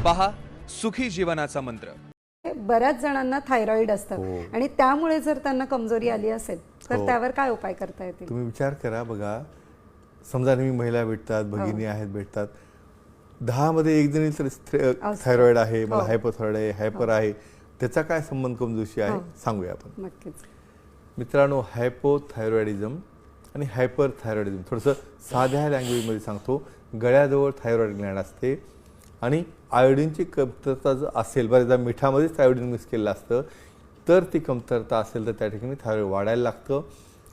पहा सुखी जीवनाचा मंत्र। बऱ्याच जणांना थायरॉइड असतं आणि त्यामुळे जर त्यांना कमजोरी आली असेल तर त्यावर काय उपाय करता येतील? तुम्ही विचार करा बघा, समजा नेहमी महिला भेटतात, भगिनी आहेत भेटतात, 10 मध्ये एक जणी तर थायरॉइड आहे, मला हायपोथायरॉइड आहे, हायपर आहे, त्याचा काय संबंध कमजोरी आहे सांगूया आपण। नक्कीच मित्रांनो, हायपोथायरॉइडिझम आणि हायपरथायरॉइडिझम थोडंसं साध्या लँग्वेजमध्ये सांगतो। गळ्याजवळ थायरॉइड ग्लँड असते आणि आयोडीनची कमतरता जर असेल, बऱ्याचदा मिठामध्येच आयोडीन मिक्स केलेलं असतं, तर ती कमतरता असेल तर त्या ठिकाणी थायरॉइड वाढायला लागतं।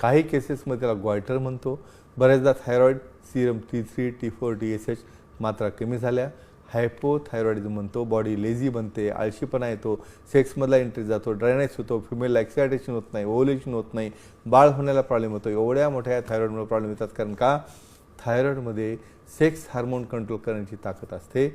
काही केसेसमध्ये त्याला गॉयटर म्हणतो। बऱ्याचदा thyroid serum T3, T4, TSH मात्रा कमी झाल्या हायपोथायरॉइडिझम म्हणतो। बॉडी लेझी बनते, आळशीपणा येतो, सेक्समधला इंटरेस्ट जातो, ड्रायनेस होतो, फिमेलला एक्सायटेशन होत नाही, ओव्ह्युलेशन होत नाही, बाळ होण्याला प्रॉब्लेम होतो। एवढ्या मोठ्या थायरॉइडमुळे प्रॉब्लेम येतात, कारण का थायरॉइडमध्ये सेक्स हार्मोन कंट्रोल करण्याची ताकद असते।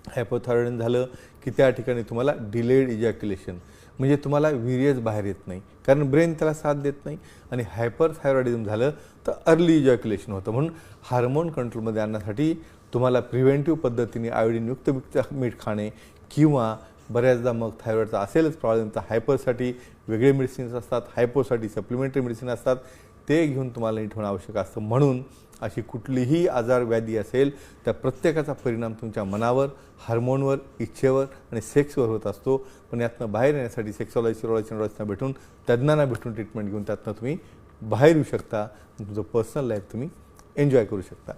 हायपोथायरॉइडिझम झालं की त्या ठिकाणी तुम्हाला डिलेड इजॅक्युलेशन म्हणजे तुम्हाला वीर्यच बाहेर येत नाही, कारण ब्रेन त्याला साथ देत नाही। आणि हायपरथायरॉइडिझम झालं तर अर्ली इजॅक्युलेशन होतं। म्हणून हार्मोन कंट्रोलमध्ये आणण्यासाठी तुम्हाला प्रिव्हेंटिव्ह पद्धतीने आयोडीनयुक्त मीठ खाणे किंवा बऱ्याचदा मग थायरॉइडचा असेलच प्रॉब्लेम तर हायपरसाठी वेगळे मेडिसिन्स असतात, हायपोसाठी सप्लिमेंटरी मेडिसिन असतात, ते घेऊन तुम्हाला नीट होणं आवश्यक असतं। म्हणून अशी कुठलीही आजार व्याधी असेल त्या प्रत्येकाचा परिणाम तुमच्या मनावर, हार्मोनवर, इच्छेवर आणि सेक्सवर होत असतो। पण यातनं बाहेर येण्यासाठी सेक्सॉलॉजिस्टना भेटून, तज्ज्ञांना भेटून ट्रीटमेंट घेऊन त्यातनं तुम्ही बाहेर येऊ शकता, तुमचं पर्सनल लाईफ तुम्ही एन्जॉय करू शकता।